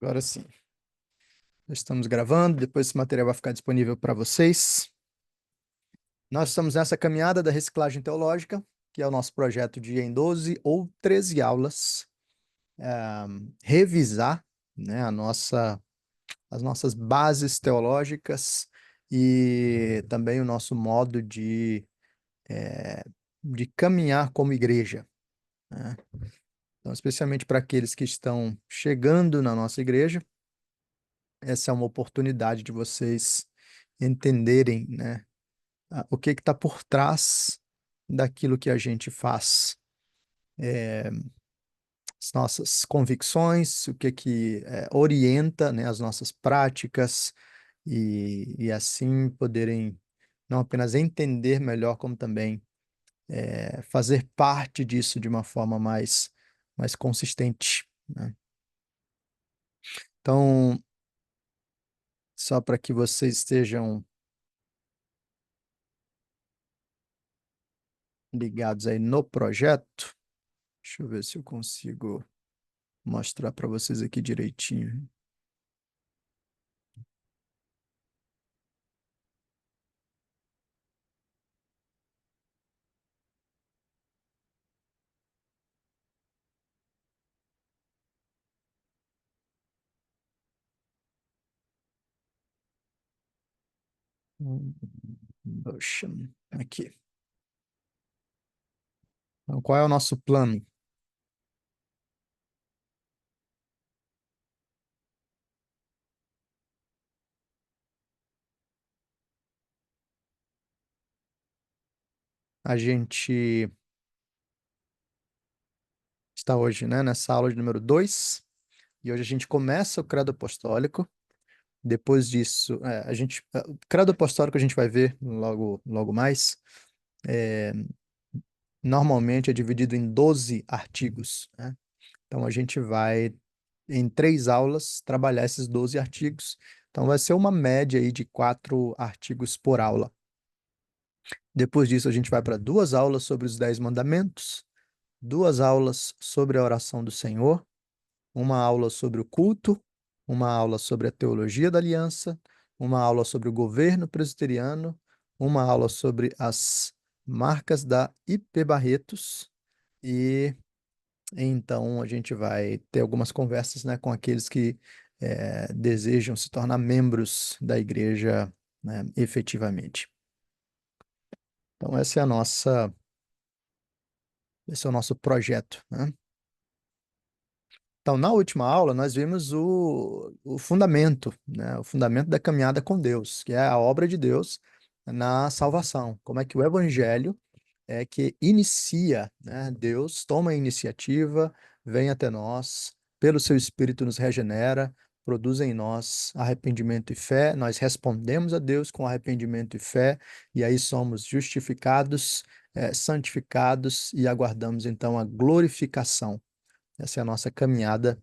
Agora sim. Já estamos gravando, depois esse material vai ficar disponível para vocês. Nós estamos nessa caminhada da reciclagem teológica, que é o nosso projeto de, em 12 ou 13 aulas, revisar, né, as nossas bases teológicas e também o nosso modo de caminhar como igreja, né? Então, especialmente para aqueles que estão chegando na nossa igreja, essa é uma oportunidade de vocês entenderem, né, o que está por trás daquilo que a gente faz, as nossas convicções, o que orienta, né, as nossas práticas e assim poderem não apenas entender melhor, como também fazer parte disso de uma forma mais consistente, né? Então, só para que vocês estejam ligados aí no projeto, deixa eu ver se eu consigo mostrar para vocês aqui direitinho. Ocean, aqui. Então, qual é o nosso plano? A gente está hoje, né, nessa aula de número 2, e hoje a gente começa o credo apostólico. Depois disso, o credo apostólico a gente vai ver logo mais. É, Normalmente é dividido em 12 artigos, né? Então a gente vai, em 3 aulas, trabalhar esses 12 artigos. Então vai ser uma média aí de 4 artigos por aula. Depois disso, a gente vai para 2 aulas sobre os 10 mandamentos, 2 aulas sobre a oração do Senhor, uma aula sobre o culto, uma aula sobre a teologia da aliança, uma aula sobre o governo presbiteriano, uma aula sobre as marcas da IP Barretos e então a gente vai ter algumas conversas, né, com aqueles que desejam se tornar membros da igreja, né, efetivamente. Então esse é o nosso projeto, né? Então, na última aula, nós vimos o fundamento, né? O fundamento da caminhada com Deus, que é a obra de Deus na salvação. Como é que o Evangelho é que inicia, né? Deus toma a iniciativa, vem até nós, pelo seu Espírito nos regenera, produz em nós arrependimento e fé, nós respondemos a Deus com arrependimento e fé, e aí somos justificados, santificados e aguardamos então a glorificação. Essa é a nossa caminhada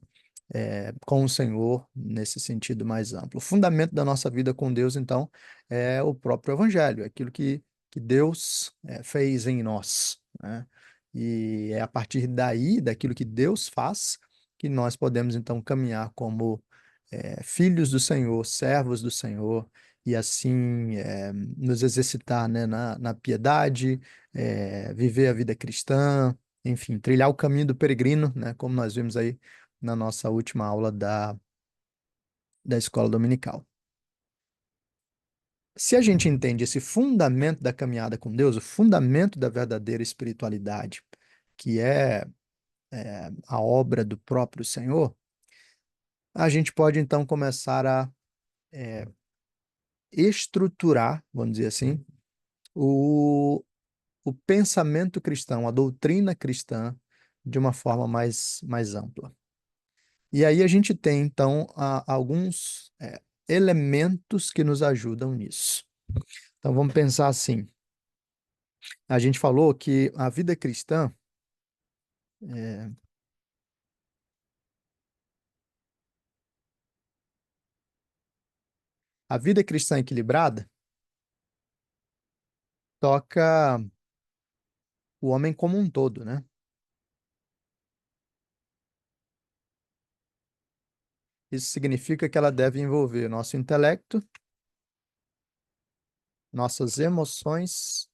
com o Senhor nesse sentido mais amplo. O fundamento da nossa vida com Deus, então, é o próprio Evangelho, é aquilo que Deus fez em nós, né? E é a partir daí, daquilo que Deus faz, que nós podemos, então, caminhar como filhos do Senhor, servos do Senhor, e assim nos exercitar, né, na piedade, viver a vida cristã, enfim, trilhar o caminho do peregrino, né, como nós vimos aí na nossa última aula da escola dominical. Se a gente entende esse fundamento da caminhada com Deus, o fundamento da verdadeira espiritualidade, que é a obra do próprio Senhor, a gente pode então começar a estruturar, vamos dizer assim, o, o pensamento cristão, a doutrina cristã, de uma forma mais ampla. E aí a gente tem, então, alguns elementos que nos ajudam nisso. Então vamos pensar assim. A gente falou que é, a vida cristã equilibrada toca o homem como um todo, né? Isso significa que ela deve envolver nosso intelecto, nossas emoções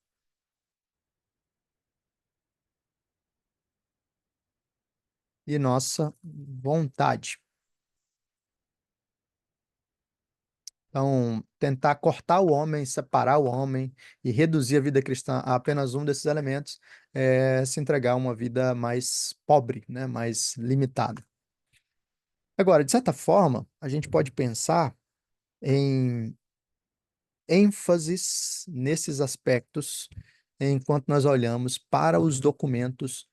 e nossa vontade. Então, tentar cortar o homem, separar o homem e reduzir a vida cristã a apenas um desses elementos é se entregar a uma vida mais pobre, né? Mais limitada. Agora, de certa forma, a gente pode pensar em ênfases nesses aspectos enquanto nós olhamos para os documentos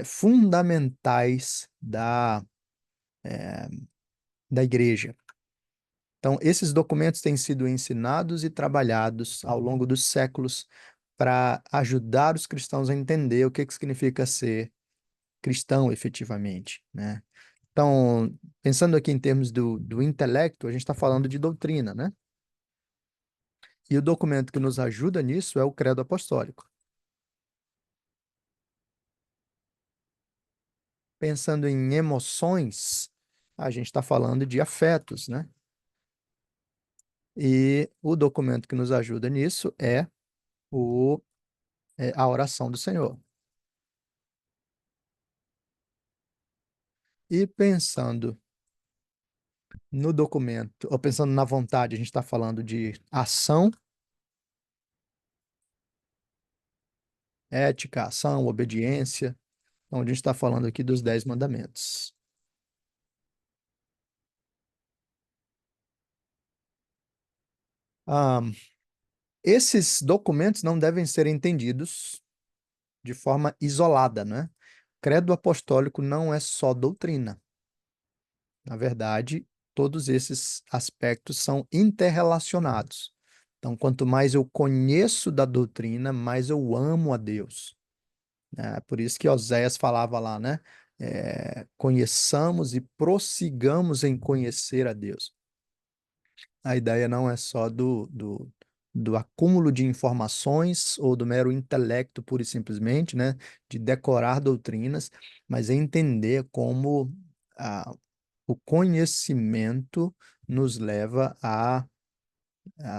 fundamentais da igreja. Então, esses documentos têm sido ensinados e trabalhados ao longo dos séculos para ajudar os cristãos a entender o que significa ser cristão efetivamente, né? Então, pensando aqui em termos do intelecto, a gente está falando de doutrina, né? E o documento que nos ajuda nisso é o Credo Apostólico. Pensando em emoções, a gente está falando de afetos, né? E o documento que nos ajuda nisso é a oração do Senhor. E pensando no documento, ou pensando na vontade, a gente está falando de ação, ética, ação, obediência. Então, a gente está falando aqui dos 10 mandamentos. Ah, esses documentos não devem ser entendidos de forma isolada, né? Credo apostólico não é só doutrina. Na verdade, todos esses aspectos são interrelacionados. Então, quanto mais eu conheço da doutrina, mais eu amo a Deus. É por isso que Oséias falava lá, né? Conheçamos e prossigamos em conhecer a Deus. A ideia não é só do acúmulo de informações ou do mero intelecto, pura e simplesmente, né? De decorar doutrinas, mas é entender como o conhecimento nos leva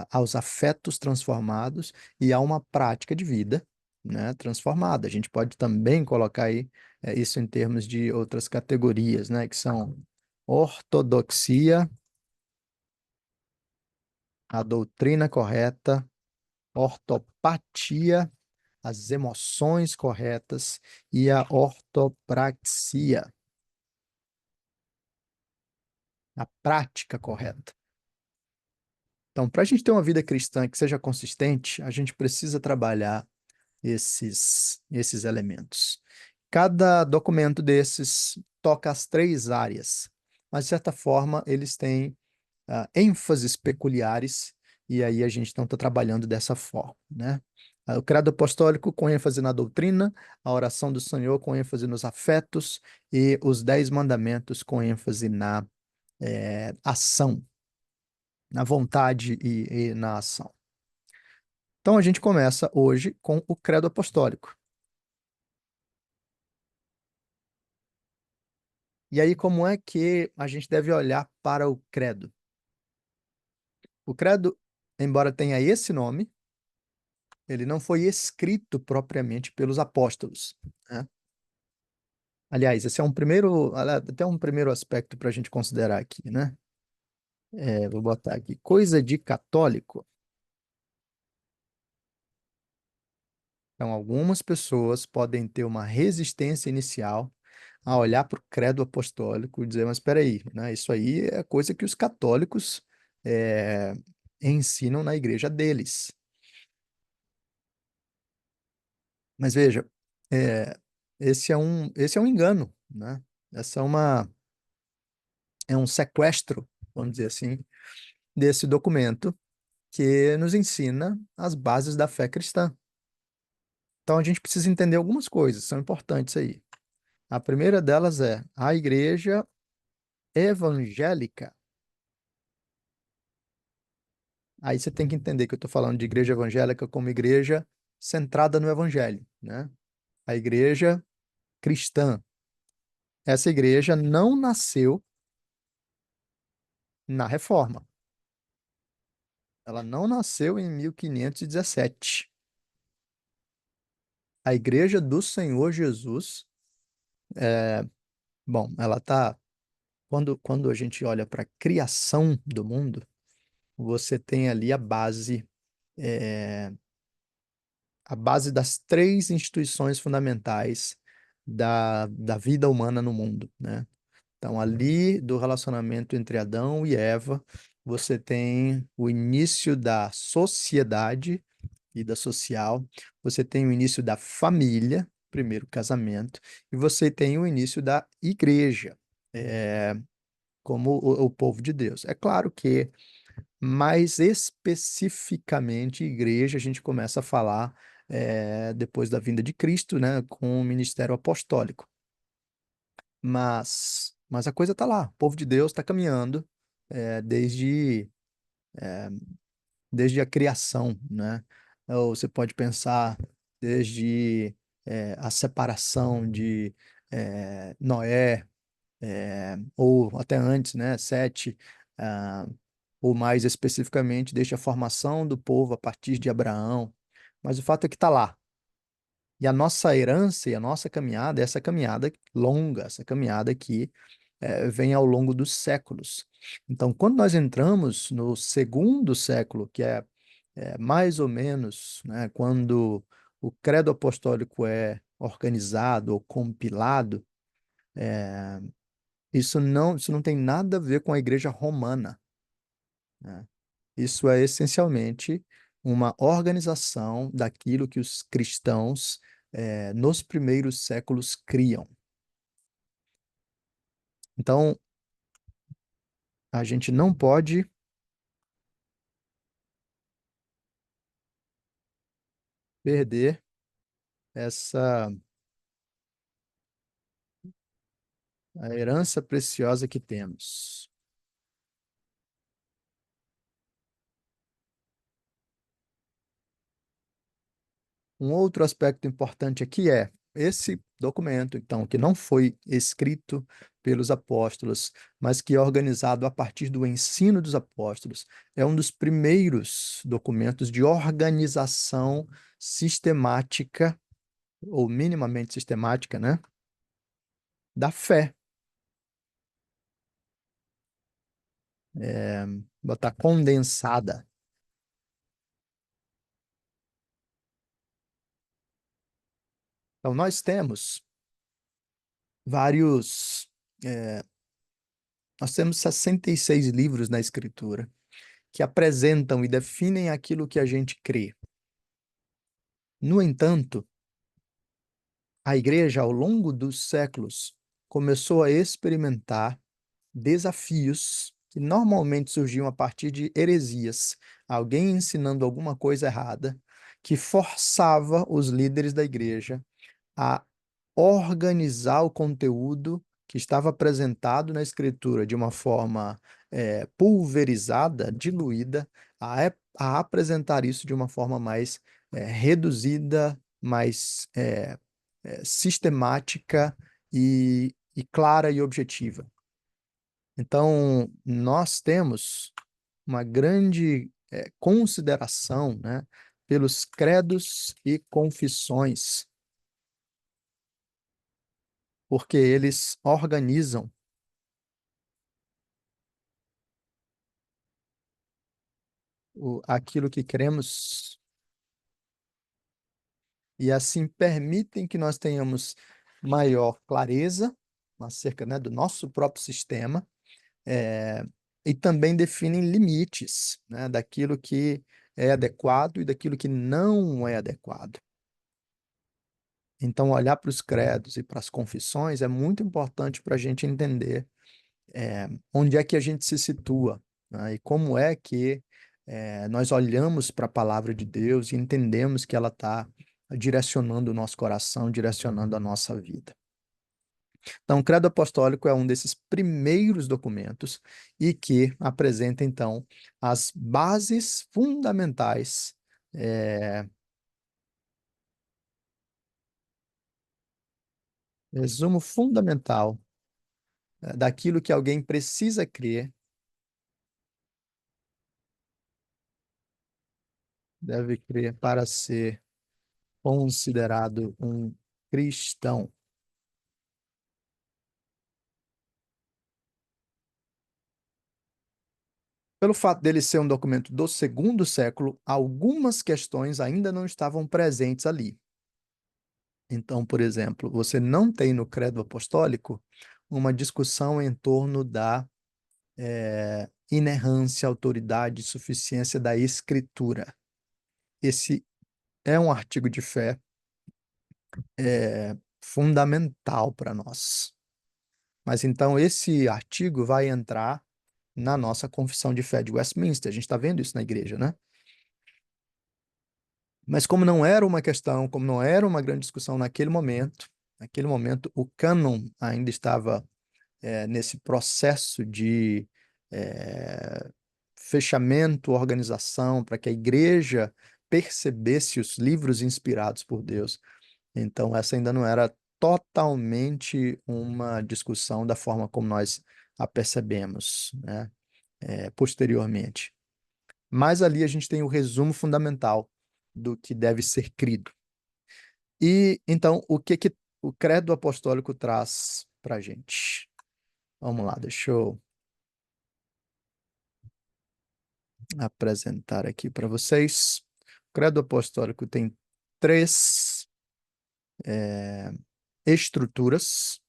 aos afetos transformados e a uma prática de vida, né, transformada. A gente pode também colocar aí isso em termos de outras categorias, né, que são ortodoxia, a doutrina correta, ortopatia, as emoções corretas e a ortopraxia, a prática correta. Então, para a gente ter uma vida cristã que seja consistente, a gente precisa trabalhar esses elementos. Cada documento desses toca as 3 áreas, mas, de certa forma, eles têm ênfases peculiares, e aí a gente não está trabalhando dessa forma, né? O credo apostólico com ênfase na doutrina, a oração do Senhor com ênfase nos afetos e os 10 mandamentos com ênfase na ação, na vontade e na ação. Então a gente começa hoje com o credo apostólico. E aí, como é que a gente deve olhar para o credo? O credo, embora tenha esse nome, ele não foi escrito propriamente pelos apóstolos, né? Aliás, esse é até um primeiro aspecto para a gente considerar aqui, né? Vou botar aqui, coisa de católico. Então, algumas pessoas podem ter uma resistência inicial a olhar para o credo apostólico e dizer, mas espera aí, né? Isso aí é coisa que os católicos é, ensinam na igreja deles. Mas veja, é, esse é um engano, né? Essa é um sequestro, vamos dizer assim, desse documento que nos ensina as bases da fé cristã. Então a gente precisa entender algumas coisas, são importantes aí. A primeira delas é a igreja evangélica. Aí você tem que entender que eu estou falando de igreja evangélica como igreja centrada no evangelho, né? A igreja cristã. Essa igreja não nasceu na Reforma. Ela não nasceu em 1517. A Igreja do Senhor Jesus, bom, ela está. Quando a gente olha para a criação do mundo, você tem ali a base das três instituições fundamentais da vida humana no mundo, né? Então, ali do relacionamento entre Adão e Eva, você tem o início da sociedade, vida social, você tem o início da família, primeiro casamento, e você tem o início da igreja, como o povo de Deus. É claro que, mais especificamente, igreja, a gente começa a falar depois da vinda de Cristo, né, com o ministério apostólico. Mas a coisa está lá, o povo de Deus está caminhando desde desde a criação, né? Ou você pode pensar desde a separação de Noé, ou até antes, né? Sete, ah, ou mais especificamente, desde a formação do povo a partir de Abraão. Mas o fato é que está lá. E a nossa herança e a nossa caminhada, essa caminhada longa, essa caminhada que vem ao longo dos séculos. Então, quando nós entramos no segundo século, que é mais ou menos, né, quando o credo apostólico é organizado ou compilado, isso não tem nada a ver com a igreja romana, né? Isso é essencialmente uma organização daquilo que os cristãos, nos primeiros séculos, criam. Então, a gente não pode perder essa a herança preciosa que temos. Um outro aspecto importante aqui é esse documento, então, que não foi escrito pelos apóstolos, mas que é organizado a partir do ensino dos apóstolos, é um dos primeiros documentos de organização sistemática, ou minimamente sistemática, né, da fé. Botar condensada. Então, vários. eh, nós temos 66 livros na Escritura que apresentam e definem aquilo que a gente crê. No entanto, a igreja, ao longo dos séculos, começou a experimentar desafios que normalmente surgiam a partir de heresias, alguém ensinando alguma coisa errada, que forçava os líderes da igreja a organizar o conteúdo que estava apresentado na Escritura de uma forma pulverizada, diluída, a apresentar isso de uma forma mais reduzida, mais sistemática e clara e objetiva. Então, nós temos uma grande consideração, né, pelos credos e confissões, porque eles organizam aquilo que cremos e assim permitem que nós tenhamos maior clareza acerca, né, do nosso próprio sistema, eh, e também definem limites, né, daquilo que é adequado e daquilo que não é adequado. Então, olhar para os credos e para as confissões é muito importante para a gente entender onde é que a gente se situa, né? E como é que nós olhamos para a palavra de Deus e entendemos que ela está direcionando o nosso coração, direcionando a nossa vida. Então, o Credo Apostólico é um desses primeiros documentos e que apresenta, então, as bases fundamentais, é, resumo fundamental daquilo que alguém precisa crer deve crer para ser considerado um cristão? Pelo fato dele ser um documento do segundo século, algumas questões ainda não estavam presentes ali. Então, por exemplo, você não tem no Credo Apostólico uma discussão em torno da inerrância, autoridade e suficiência da Escritura. Esse é um artigo de fé fundamental para nós. Mas então esse artigo vai entrar na nossa confissão de fé de Westminster. A gente está vendo isso na igreja, né? Mas como não era uma questão, como não era uma grande discussão naquele momento o cânon ainda estava nesse processo de é, fechamento, organização, para que a igreja percebesse os livros inspirados por Deus. Então, essa ainda não era totalmente uma discussão da forma como nós a percebemos, né, posteriormente. Mas ali a gente tem o resumo fundamental do que deve ser crido. E então, o que que o credo apostólico traz para a gente? Vamos lá, deixa eu apresentar aqui para vocês. O credo apostólico tem três estruturas.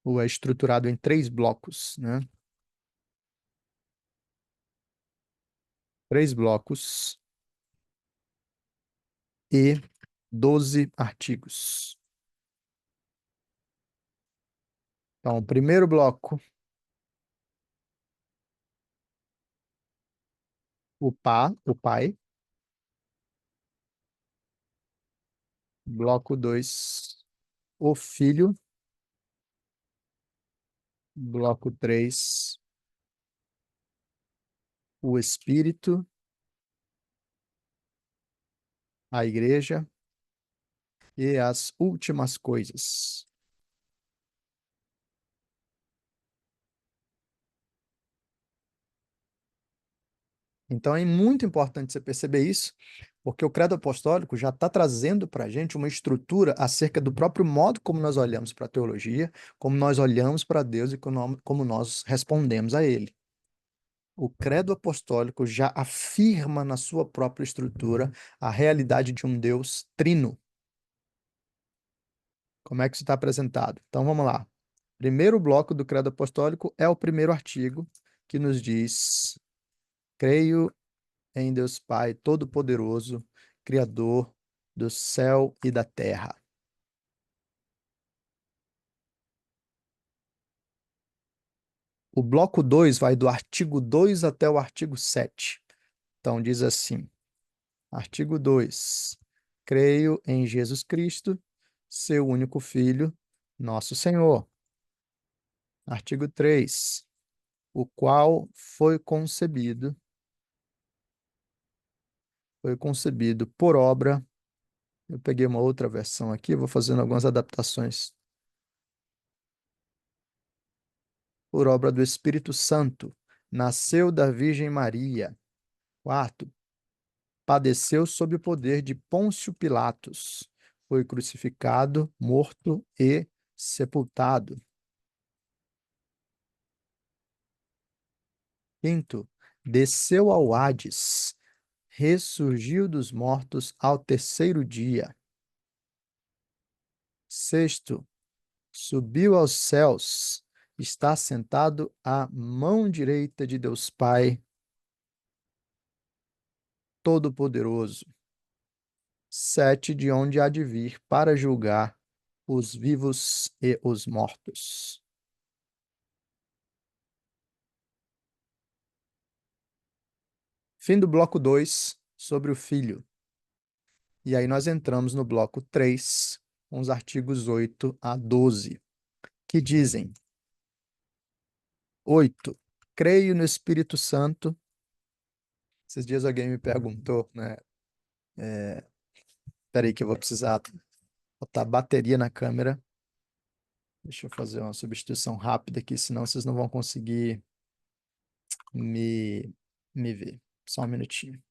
Ou é estruturado em três blocos, né? Três blocos e 12 artigos. Então, o primeiro bloco, o pai. Bloco 2, o filho. Bloco 3, o espírito, a igreja e as últimas coisas. Então é muito importante você perceber isso, porque o credo apostólico já está trazendo para a gente uma estrutura acerca do próprio modo como nós olhamos para a teologia, como nós olhamos para Deus e como nós respondemos a Ele. O credo apostólico já afirma na sua própria estrutura a realidade de um Deus trino. Como é que isso está apresentado? Então vamos lá. Primeiro bloco do credo apostólico é o primeiro artigo que nos diz: creio em Deus Pai Todo-Poderoso, Criador do céu e da terra. O bloco 2 vai do artigo 2 até o artigo 7. Então diz assim: artigo 2: creio em Jesus Cristo, seu único Filho, nosso Senhor. Artigo 3: o qual foi concebido por obra. Eu peguei uma outra versão aqui, vou fazendo algumas adaptações. Por obra do Espírito Santo, nasceu da Virgem Maria. Quarto, padeceu sob o poder de Pôncio Pilatos. Foi crucificado, morto e sepultado. Quinto, desceu ao Hades, ressurgiu dos mortos ao terceiro dia. Sexto, subiu aos céus, está sentado à mão direita de Deus Pai Todo-Poderoso. Sete, de onde há de vir para julgar os vivos e os mortos. Fim do bloco 2 sobre o Filho. E aí nós entramos no bloco 3 com os artigos 8 a 12, que dizem: 8. Creio no Espírito Santo. Esses dias alguém me perguntou, né? Peraí que eu vou precisar botar bateria na câmera. Deixa eu fazer uma substituição rápida aqui, senão vocês não vão conseguir me, me ver. Só um minutinho.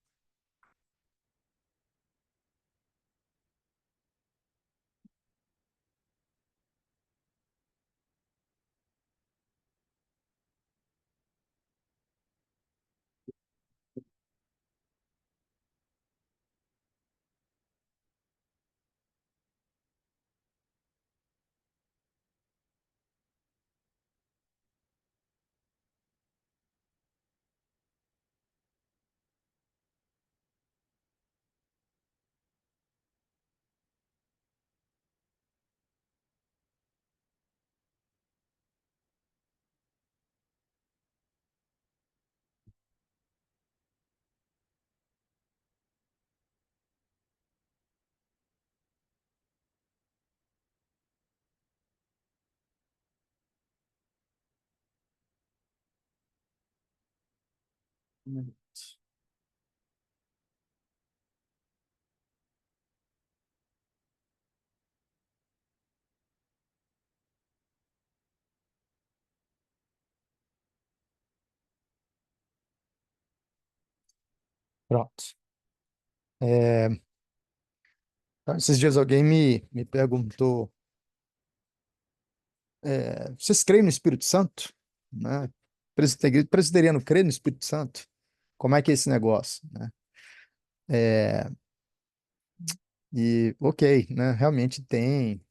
Pronto. É, então, esses dias alguém me perguntou, vocês creem no Espírito Santo? Né? Presbiteriano crê no Espírito Santo? Como é que é esse negócio? Né? É, e, ok, né? Realmente tem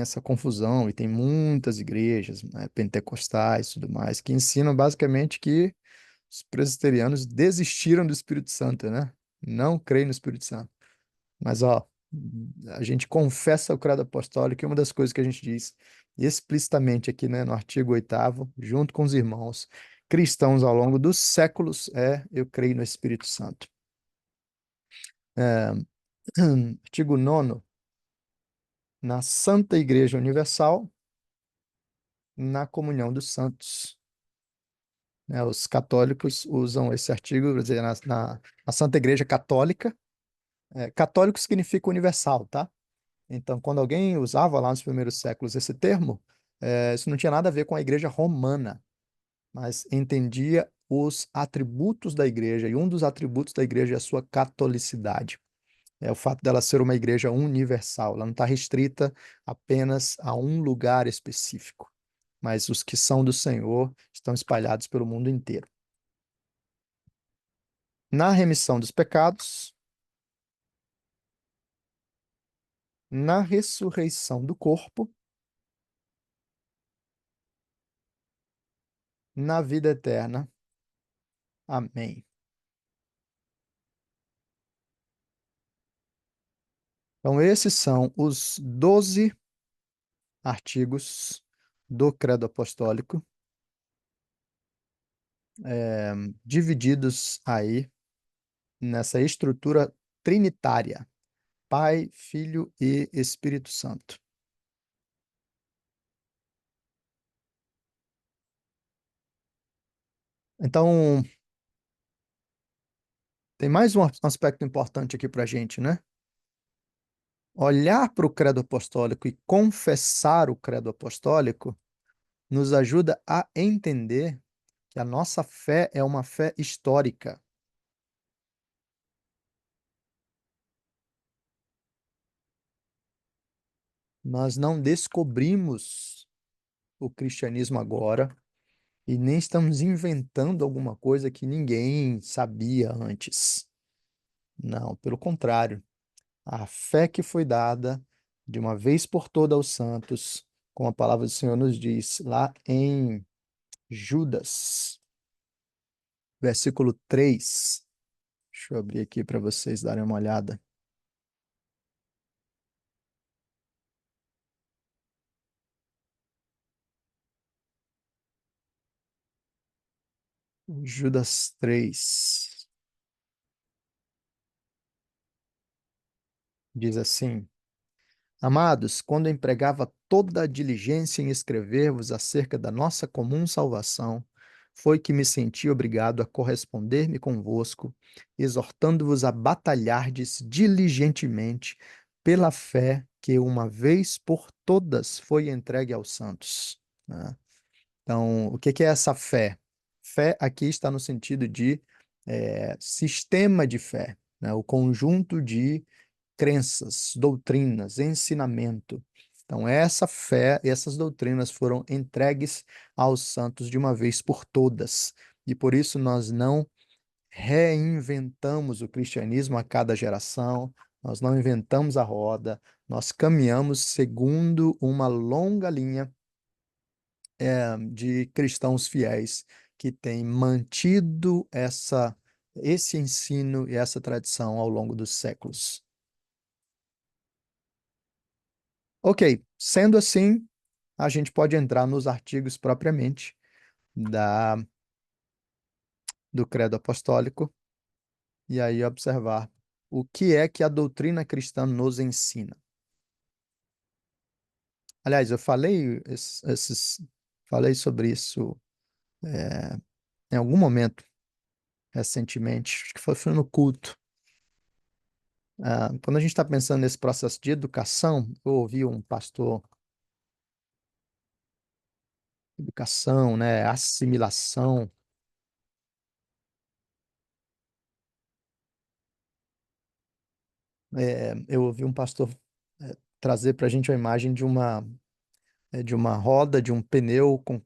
essa confusão e tem muitas igrejas, né, pentecostais e tudo mais, que ensinam basicamente que os presbiterianos desistiram do Espírito Santo, né? Não creem no Espírito Santo. Mas, ó, a gente confessa o credo apostólico e uma das coisas que a gente diz explicitamente aqui, né, no artigo 8º, junto com os irmãos cristãos ao longo dos séculos, eu creio no Espírito Santo. É, artigo 9º, na Santa Igreja Universal, na comunhão dos santos. Né, os católicos usam esse artigo, quer dizer, na Santa Igreja Católica. Católico significa universal, tá? Então, quando alguém usava lá nos primeiros séculos esse termo, isso não tinha nada a ver com a igreja romana, mas entendia os atributos da igreja, e um dos atributos da igreja é a sua catolicidade. É o fato dela ser uma igreja universal, ela não está restrita apenas a um lugar específico, mas os que são do Senhor estão espalhados pelo mundo inteiro. Na remissão dos pecados, na ressurreição do corpo, na vida eterna. Amém. Então, esses são os 12 artigos do Credo Apostólico, divididos aí nessa estrutura trinitária, Pai, Filho e Espírito Santo. Então, tem mais um aspecto importante aqui para a gente, né? Olhar para o Credo Apostólico e confessar o Credo Apostólico nos ajuda a entender que a nossa fé é uma fé histórica. Nós não descobrimos o cristianismo agora e nem estamos inventando alguma coisa que ninguém sabia antes. Não, pelo contrário. A fé que foi dada de uma vez por todas aos santos, como a palavra do Senhor nos diz lá em Judas, versículo 3. Deixa eu abrir aqui para vocês darem uma olhada. Judas 3 diz assim: Amados, quando empregava toda a diligência em escrever-vos acerca da nossa comum salvação, foi que me senti obrigado a corresponder-me convosco, exortando-vos a batalhardes diligentemente pela fé que uma vez por todas foi entregue aos santos, né? Então, o que que é essa fé? Fé aqui está no sentido de sistema de fé, né? O conjunto de crenças, doutrinas, ensinamento. Então, essa fé, essas doutrinas foram entregues aos santos de uma vez por todas. E por isso nós não reinventamos o cristianismo a cada geração, nós não inventamos a roda, nós caminhamos segundo uma longa linha de cristãos fiéis que têm mantido esse ensino e essa tradição ao longo dos séculos. Ok, sendo assim, a gente pode entrar nos artigos propriamente da, do Credo Apostólico e aí observar o que é que a doutrina cristã nos ensina. Aliás, eu falei falei sobre isso é, em algum momento recentemente, acho que foi no culto. Quando a gente está pensando nesse processo de educação, eu ouvi um pastor, educação, né, assimilação, eu ouvi um pastor trazer para a gente a imagem de uma roda, de um pneu com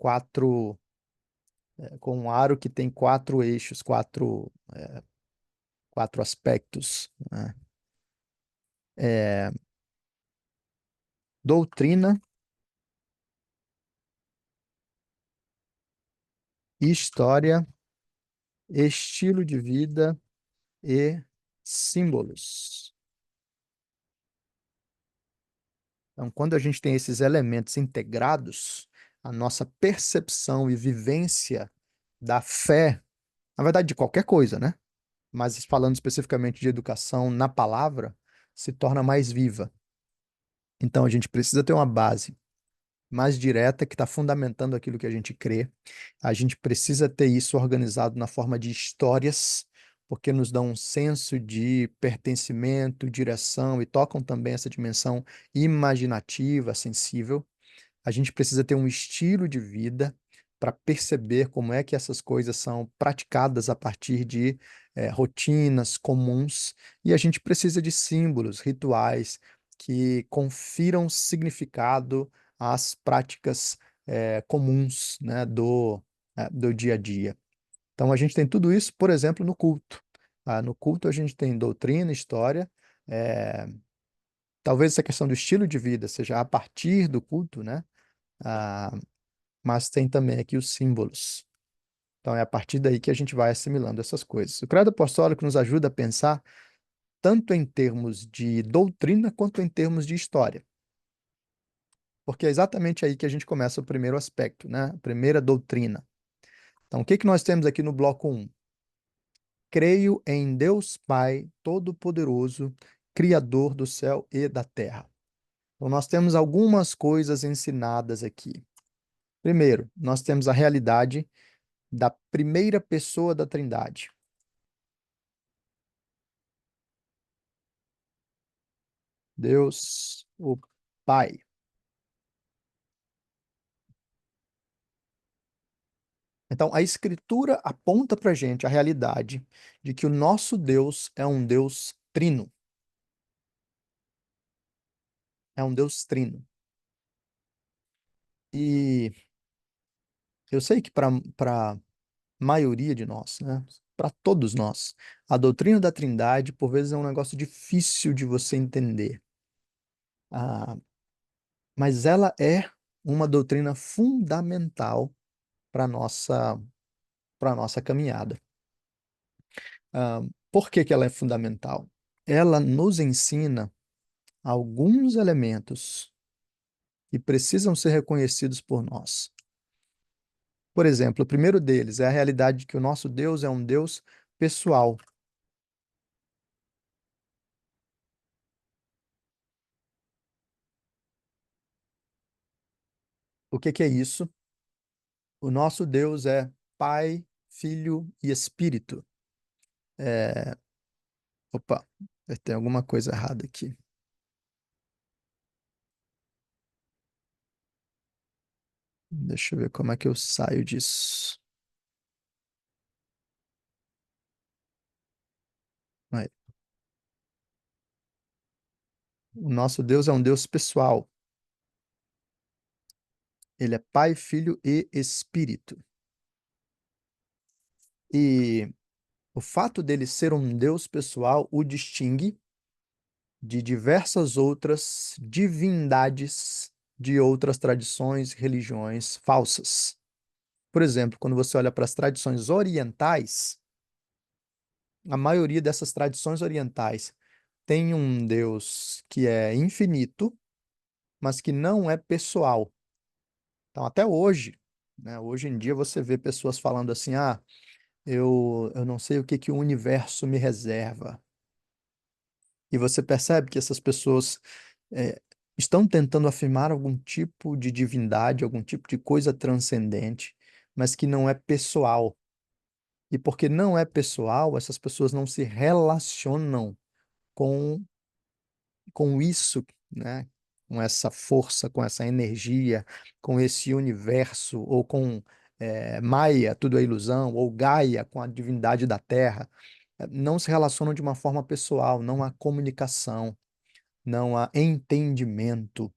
com um aro que tem quatro eixos, quatro aspectos, né? É, doutrina, história, estilo de vida e símbolos. Então, quando a gente tem esses elementos integrados, a nossa percepção e vivência da fé, na verdade, de qualquer coisa, né? Mas falando especificamente de educação na palavra, se torna mais viva. Então, a gente precisa ter uma base mais direta que está fundamentando aquilo que a gente crê. A gente precisa ter isso organizado na forma de histórias, porque nos dão um senso de pertencimento, direção e tocam também essa dimensão imaginativa, sensível. A gente precisa ter um estilo de vida para perceber como é que essas coisas são praticadas a partir de rotinas comuns, e a gente precisa de símbolos, rituais que confiram significado às práticas comuns, né, do dia a dia. Então, a gente tem tudo isso, por exemplo, no culto. No culto, a gente tem doutrina, história, eh, talvez essa questão do estilo de vida seja a partir do culto, né? Ah, mas tem também aqui os símbolos. Então é a partir daí que a gente vai assimilando essas coisas. O credo apostólico nos ajuda a pensar tanto em termos de doutrina quanto em termos de história, porque é exatamente aí que a gente começa o primeiro aspecto, né? A primeira doutrina. Então, o que que nós temos aqui no bloco um? Creio em Deus Pai Todo-Poderoso, Criador do céu e da terra. Então, nós temos algumas coisas ensinadas aqui. Primeiro, nós temos a realidade da primeira pessoa da Trindade, Deus, o Pai. Então, a Escritura aponta para a gente a realidade de que o nosso Deus é um Deus trino, é um Deus trino. E eu sei que para maioria de nós, né, para todos nós, a doutrina da Trindade, por vezes, é um negócio difícil de você entender. Ah, mas ela é uma doutrina fundamental para para nossa caminhada. Por que que ela é fundamental? Ela nos ensina alguns elementos que precisam ser reconhecidos por nós. Por exemplo, o primeiro deles é a realidade de que o nosso Deus é um Deus pessoal. O que que é isso? O nosso Deus é Pai, Filho e Espírito. É... Opa, tem alguma coisa errada aqui. Deixa eu ver como é que eu saio disso. Aí. O nosso Deus é um Deus pessoal. Ele é Pai, Filho e Espírito. E o fato dele ser um Deus pessoal o distingue de diversas outras divindades de outras tradições, religiões falsas. Por exemplo, quando você olha para as tradições orientais, a maioria dessas tradições orientais tem um Deus que é infinito, mas que não é pessoal. Então, até hoje, né, hoje em dia você vê pessoas falando assim: ah, eu não sei o que que o universo me reserva. E você percebe que essas pessoas eh, estão tentando afirmar algum tipo de divindade, algum tipo de coisa transcendente, mas que não é pessoal. E porque não é pessoal, essas pessoas não se relacionam com, com isso, né? Com essa força, com essa energia, com esse universo, ou com Maia, tudo é ilusão, ou Gaia, com a divindade da Terra. Não se relacionam de uma forma pessoal, não há comunicação, não há entendimento,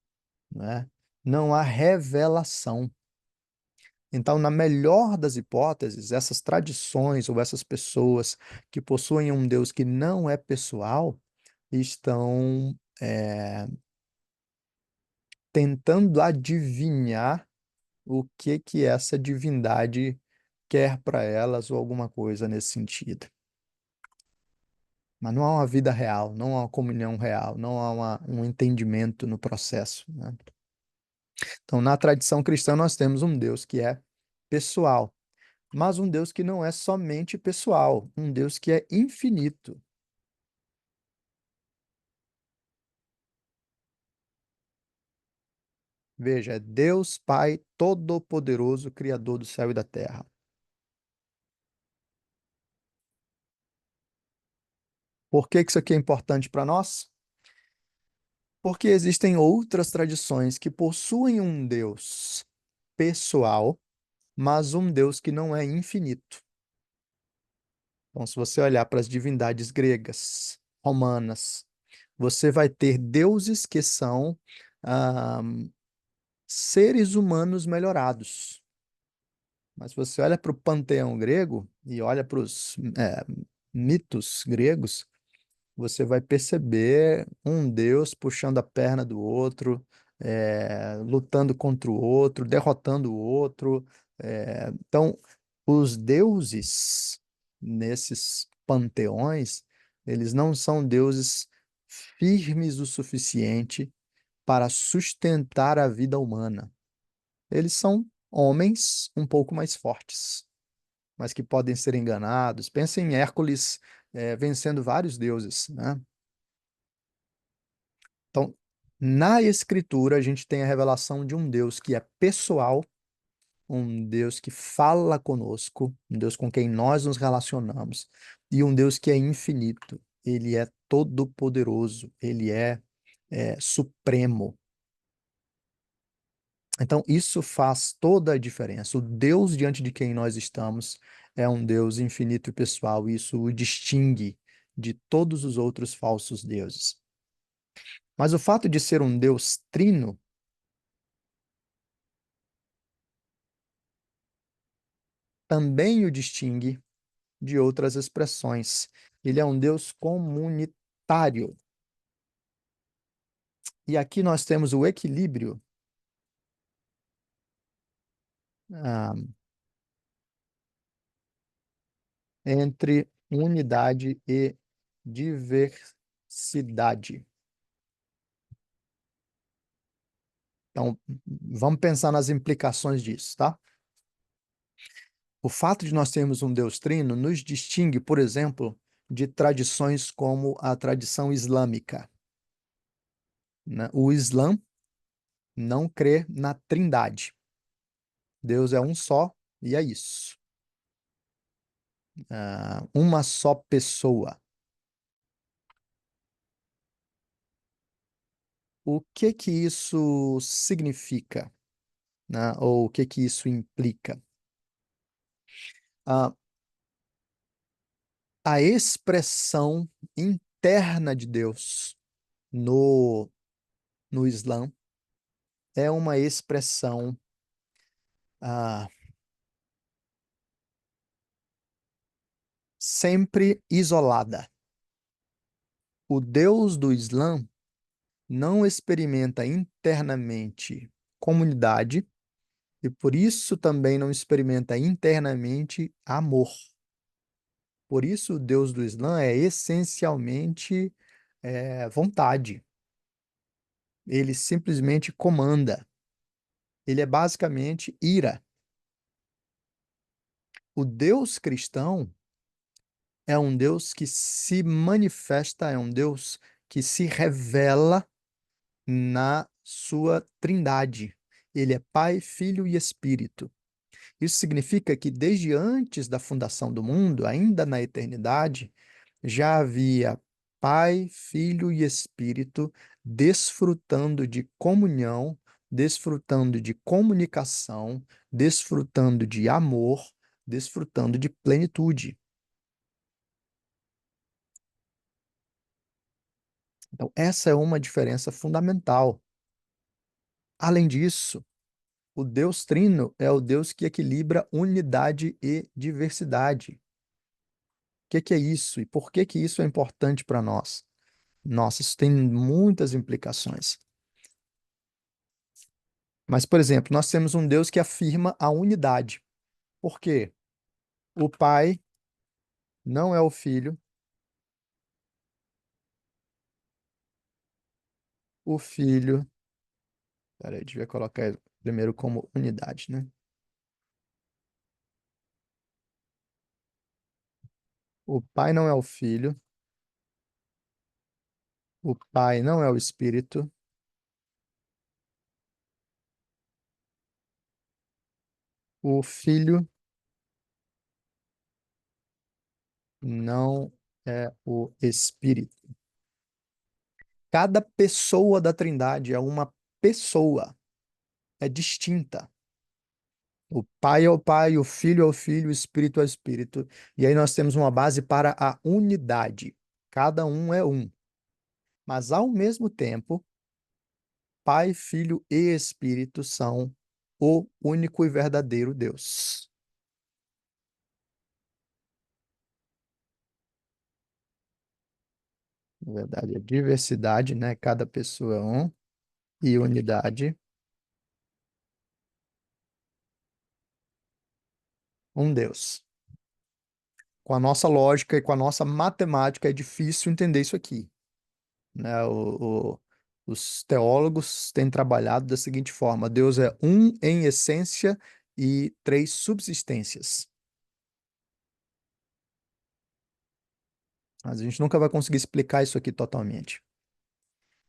né? Não há revelação. Então, na melhor das hipóteses, essas tradições ou essas pessoas que possuem um Deus que não é pessoal estão tentando adivinhar o que que essa divindade quer para elas ou alguma coisa nesse sentido. Mas não há uma vida real, não há uma comunhão real, não há um entendimento no processo, né? Então, na tradição cristã, nós temos um Deus que é pessoal, mas um Deus que não é somente pessoal, um Deus que é infinito. Veja, é Deus Pai Todo-Poderoso, Criador do céu e da terra. Por que que isso aqui é importante para nós? Porque existem outras tradições que possuem um Deus pessoal, mas um Deus que não é infinito. Então, se você olhar para as divindades gregas, romanas, você vai ter deuses que são ah, seres humanos melhorados. Mas você olha para o panteão grego e olha para os mitos gregos, você vai perceber um Deus puxando a perna do outro, lutando contra o outro, derrotando o outro. Então, os deuses nesses panteões, eles não são deuses firmes o suficiente para sustentar a vida humana. Eles são homens um pouco mais fortes, mas que podem ser enganados. Pensa em Hércules, vencendo vários deuses, né? Então, na Escritura, a gente tem a revelação de um Deus que é pessoal, um Deus que fala conosco, um Deus com quem nós nos relacionamos, e um Deus que é infinito. Ele é todo-poderoso, ele é supremo. Então, isso faz toda a diferença. O Deus diante de quem nós estamos é um Deus infinito e pessoal, e isso o distingue de todos os outros falsos deuses. Mas o fato de ser um Deus trino também o distingue de outras expressões. Ele é um Deus comunitário. E aqui nós temos o equilíbrio ah, entre unidade e diversidade. Então, vamos pensar nas implicações disso, tá? O fato de nós termos um Deus trino nos distingue, por exemplo, de tradições como a tradição islâmica, né? O Islã não crê na trindade. Deus é um só e é isso. Uma só pessoa. O que que isso significa? né? Ou o que que isso implica? Ah, a expressão interna de Deus no, no Islã é uma expressão ah, sempre isolada. O Deus do Islã não experimenta internamente comunidade e por isso também não experimenta internamente amor. Por isso, o Deus do Islã é essencialmente vontade. Ele simplesmente comanda. Ele é basicamente ira. O Deus cristão é um Deus que se manifesta, é um Deus que se revela na sua trindade. Ele é Pai, Filho e Espírito. Isso significa que desde antes da fundação do mundo, ainda na eternidade, já havia Pai, Filho e Espírito desfrutando de comunhão, desfrutando de comunicação, desfrutando de amor, desfrutando de plenitude. Então, essa é uma diferença fundamental. Além disso, o Deus Trino é o Deus que equilibra unidade e diversidade. O que que é isso e por que que isso é importante para nós? Nossa, isso tem muitas implicações. Mas, por exemplo, nós temos um Deus que afirma a unidade. Por quê? O Pai não é o Filho, o Filho. Peraí, devia colocar primeiro como unidade, né? O Pai não é o Filho, o Pai não é o Espírito, o Filho não é o Espírito. Cada pessoa da Trindade é uma pessoa, é distinta. O Pai é o Pai, o Filho é o Filho, o Espírito é o Espírito. E aí nós temos uma base para a unidade. Cada um é um. Mas, ao mesmo tempo, Pai, Filho e Espírito são o único e verdadeiro Deus. Na verdade, a diversidade, né? Cada pessoa é um. E unidade, um Deus. Com a nossa lógica e com a nossa matemática é difícil entender isso aqui, né? Os teólogos têm trabalhado da seguinte forma: Deus é um em essência e três subsistências. Mas a gente nunca vai conseguir explicar isso aqui totalmente.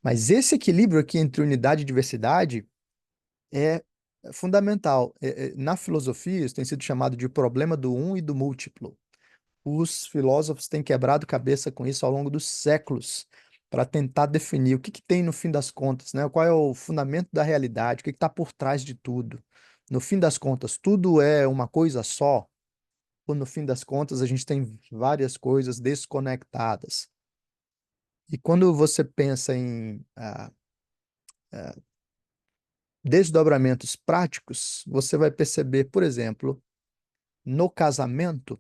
Mas esse equilíbrio aqui entre unidade e diversidade é fundamental. Na filosofia, isso tem sido chamado de problema do um e do múltiplo. Os filósofos têm quebrado cabeça com isso ao longo dos séculos para tentar definir o que que tem no fim das contas, né? Qual é o fundamento da realidade, o que está por trás de tudo. No fim das contas, tudo é uma coisa só, ou no fim das contas a gente tem várias coisas desconectadas. E quando você pensa em desdobramentos práticos, você vai perceber, por exemplo, no casamento,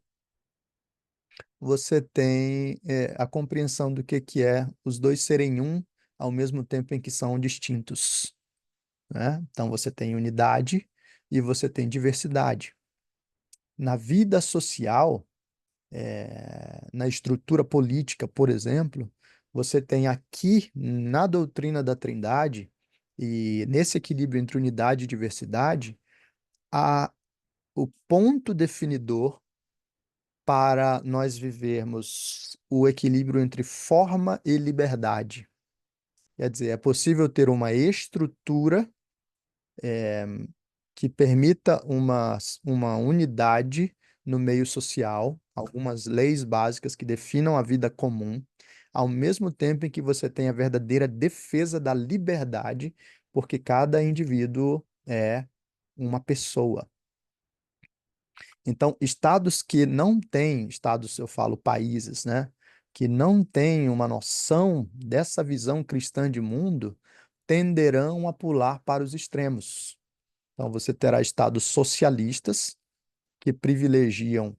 você tem a compreensão do que é os dois serem um ao mesmo tempo em que são distintos, né? Então você tem unidade e você tem diversidade. Na vida social, na estrutura política, por exemplo, você tem aqui na doutrina da Trindade e nesse equilíbrio entre unidade e diversidade, a, o ponto definidor para nós vivermos o equilíbrio entre forma e liberdade. Quer dizer, é possível ter uma estrutura que permita uma unidade no meio social, algumas leis básicas que definam a vida comum, ao mesmo tempo em que você tem a verdadeira defesa da liberdade, porque cada indivíduo é uma pessoa. Então, estados que não têm, estados, eu falo países, né, que não têm uma noção dessa visão cristã de mundo, tenderão a pular para os extremos. Então, você terá estados socialistas que privilegiam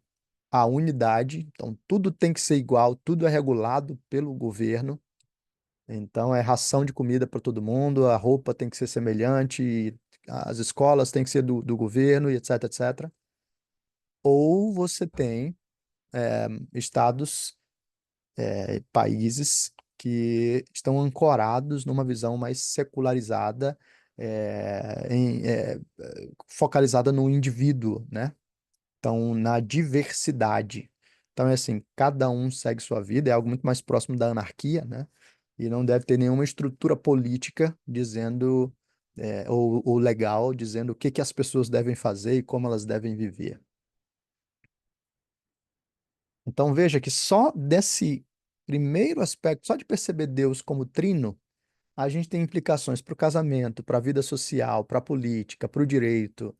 a unidade, então tudo tem que ser igual, tudo é regulado pelo governo. Então, é ração de comida para todo mundo, a roupa tem que ser semelhante, as escolas têm que ser do governo, e etc, etc. Ou você tem estados, países que estão ancorados numa visão mais secularizada, focalizada no indivíduo, né? Então, na diversidade. Então, é assim, cada um segue sua vida, é algo muito mais próximo da anarquia, né? E não deve ter nenhuma estrutura política dizendo, ou legal, dizendo o que que as pessoas devem fazer e como elas devem viver. Então, veja que só desse primeiro aspecto, só de perceber Deus como trino, a gente tem implicações para o casamento, para a vida social, para a política, para o direito,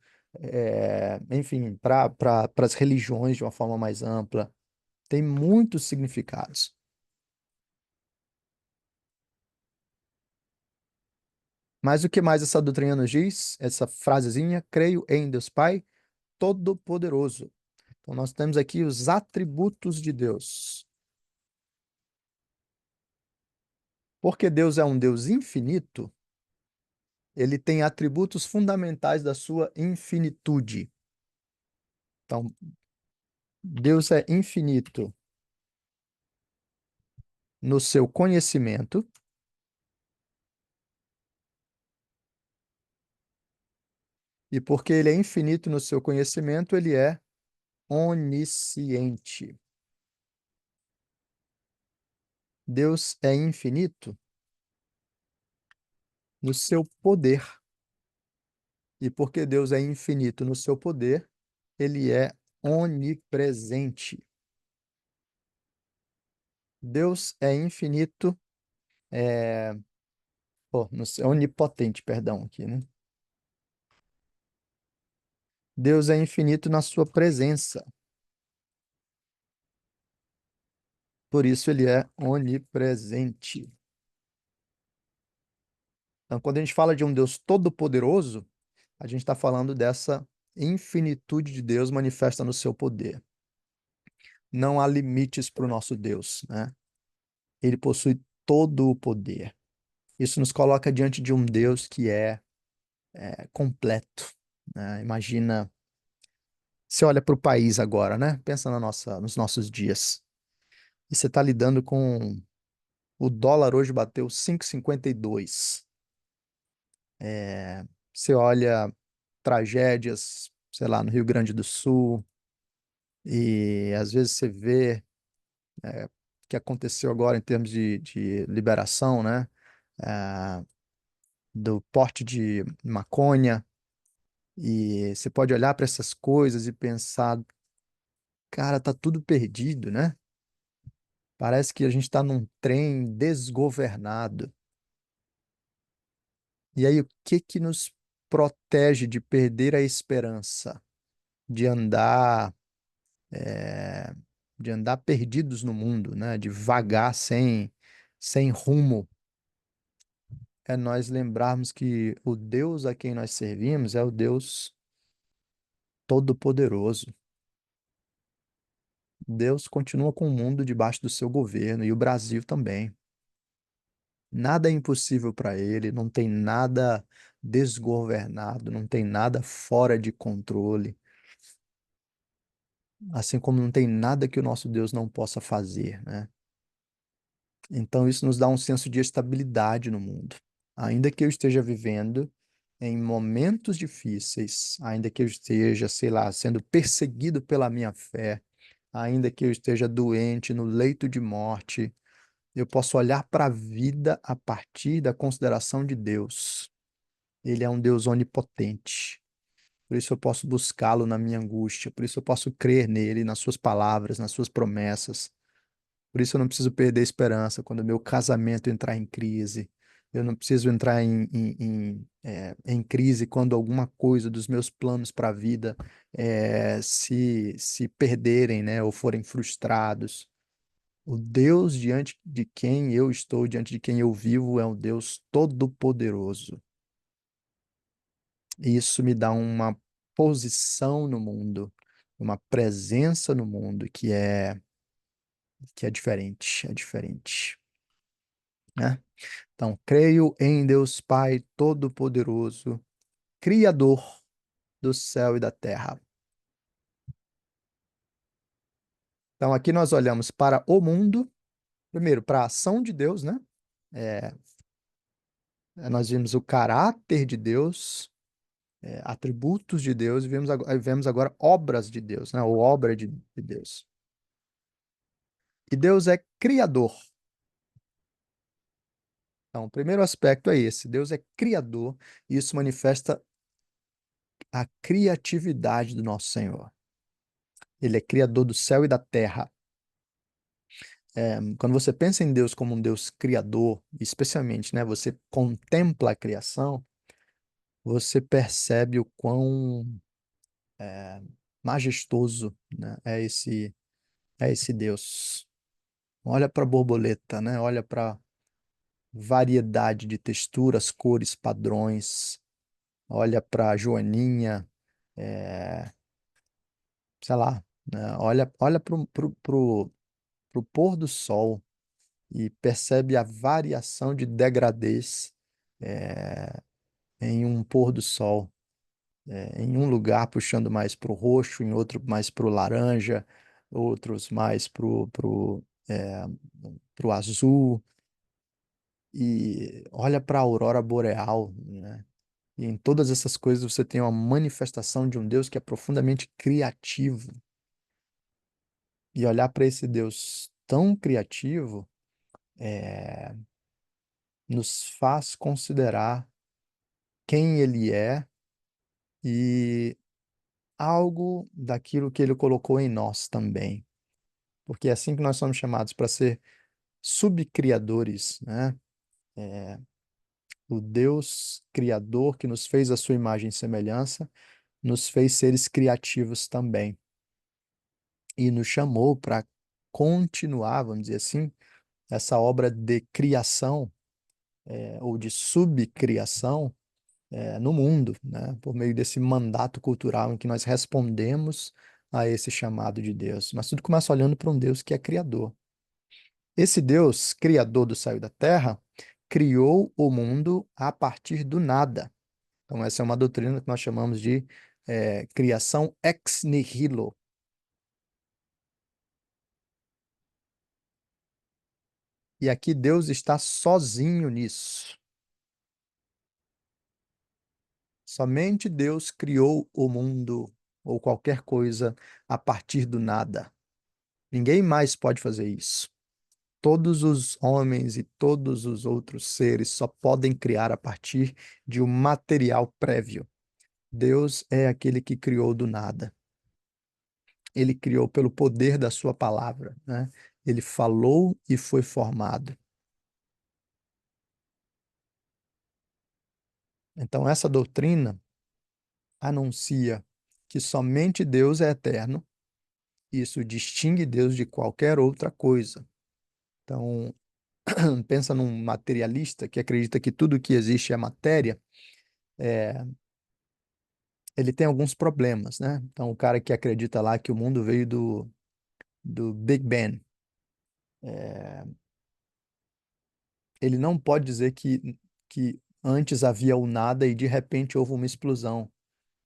enfim, para as religiões de uma forma mais ampla. Tem muitos significados. Mas o que mais essa doutrina nos diz? Essa frasezinha, creio em Deus Pai Todo-Poderoso. Então, nós temos aqui os atributos de Deus. Porque Deus é um Deus infinito, ele tem atributos fundamentais da sua infinitude. Então, Deus é infinito no seu conhecimento, e porque ele é infinito no seu conhecimento, ele é onisciente. Deus é infinito no seu poder, e porque Deus é infinito no seu poder, ele é onipresente. Deus é infinito, é, onipotente, perdão, aqui, né? Deus é infinito na sua presença, por isso ele é onipresente. Então, quando a gente fala de um Deus todo-poderoso, a gente está falando dessa infinitude de Deus manifesta no seu poder. Não há limites para o nosso Deus, né? Ele possui todo o poder. Isso nos coloca diante de um Deus que é completo, né? Imagina, você olha para o país agora, né? Pensa nos nossos dias. E você está lidando com o dólar hoje bateu 5,52. Você olha tragédias, sei lá, no Rio Grande do Sul, e às vezes você vê o que aconteceu agora em termos de liberação, né? Ah, do porte de maconha, e você pode olhar para essas coisas e pensar, cara, tá tudo perdido, né? Parece que a gente está num trem desgovernado. E aí, o que que nos protege de perder a esperança, de andar, eh, de andar perdidos no mundo, né? De vagar sem rumo? É nós lembrarmos que o Deus a quem nós servimos é o Deus Todo-Poderoso. Deus continua com o mundo debaixo do seu governo e o Brasil também. Nada é impossível para ele, não tem nada desgovernado, não tem nada fora de controle, assim como não tem nada que o nosso Deus não possa fazer, né? Então isso nos dá um senso de estabilidade no mundo. Ainda que eu esteja vivendo em momentos difíceis, ainda que eu esteja, sei lá, sendo perseguido pela minha fé, ainda que eu esteja doente no leito de morte, eu posso olhar para a vida a partir da consideração de Deus. Ele é um Deus onipotente. Por isso eu posso buscá-lo na minha angústia. Por isso eu posso crer nele, nas suas palavras, nas suas promessas. Por isso eu não preciso perder a esperança quando meu casamento entrar em crise. Eu não preciso entrar em crise quando alguma coisa dos meus planos para a vida se perderem, né, ou forem frustrados. O Deus diante de quem eu estou, diante de quem eu vivo, é um Deus todo-poderoso. E isso me dá uma posição no mundo, uma presença no mundo que é diferente, é diferente, né? Então, creio em Deus Pai Todo-Poderoso, Criador do céu e da terra. Então, aqui nós olhamos para o mundo, primeiro, para a ação de Deus, né? É, nós vimos o caráter de Deus, atributos de Deus, e vemos agora obras de Deus, né? Ou obra de Deus. E Deus é criador. Então, o primeiro aspecto é esse: Deus é criador, e isso manifesta a criatividade do nosso Senhor. Ele é criador do céu e da terra. Quando você pensa em Deus como um Deus criador, especialmente, né, você contempla a criação, você percebe o quão é, majestoso, né, é esse Deus. Olha para a borboleta, né? Olha para variedade de texturas, cores, padrões. Olha para a joaninha, é, sei lá, né? Olha pro pôr do sol e percebe a variação de degradês é, em um pôr do sol. Em um lugar puxando mais para o roxo, em outro mais para o laranja, outros mais pro azul. E olha para a aurora boreal, né? E em todas essas coisas você tem uma manifestação de um Deus que é profundamente criativo. E olhar para esse Deus tão criativo nos faz considerar quem ele é e algo daquilo que ele colocou em nós também. Porque é assim que nós somos chamados para ser subcriadores, né? O Deus criador que nos fez a sua imagem e semelhança, nos fez seres criativos também. E nos chamou para continuar, vamos dizer assim, essa obra de criação, ou de subcriação, no mundo, né? Por meio desse mandato cultural em que nós respondemos a esse chamado de Deus. Mas tudo começa olhando para um Deus que é criador. Esse Deus, criador do céu e da terra, criou o mundo a partir do nada. Então, essa é uma doutrina que nós chamamos de criação ex nihilo. E aqui Deus está sozinho nisso. Somente Deus criou o mundo ou qualquer coisa a partir do nada. Ninguém mais pode fazer isso. Todos os homens e todos os outros seres só podem criar a partir de um material prévio. Deus é aquele que criou do nada. Ele criou pelo poder da sua palavra, né? Ele falou e foi formado. Então, essa doutrina anuncia que somente Deus é eterno. Isso distingue Deus de qualquer outra coisa. Então, pensa num materialista que acredita que tudo que existe é matéria, ele tem alguns problemas, né? Então, o cara que acredita lá que o mundo veio do Big Bang, ele não pode dizer que antes havia o nada e de repente houve uma explosão,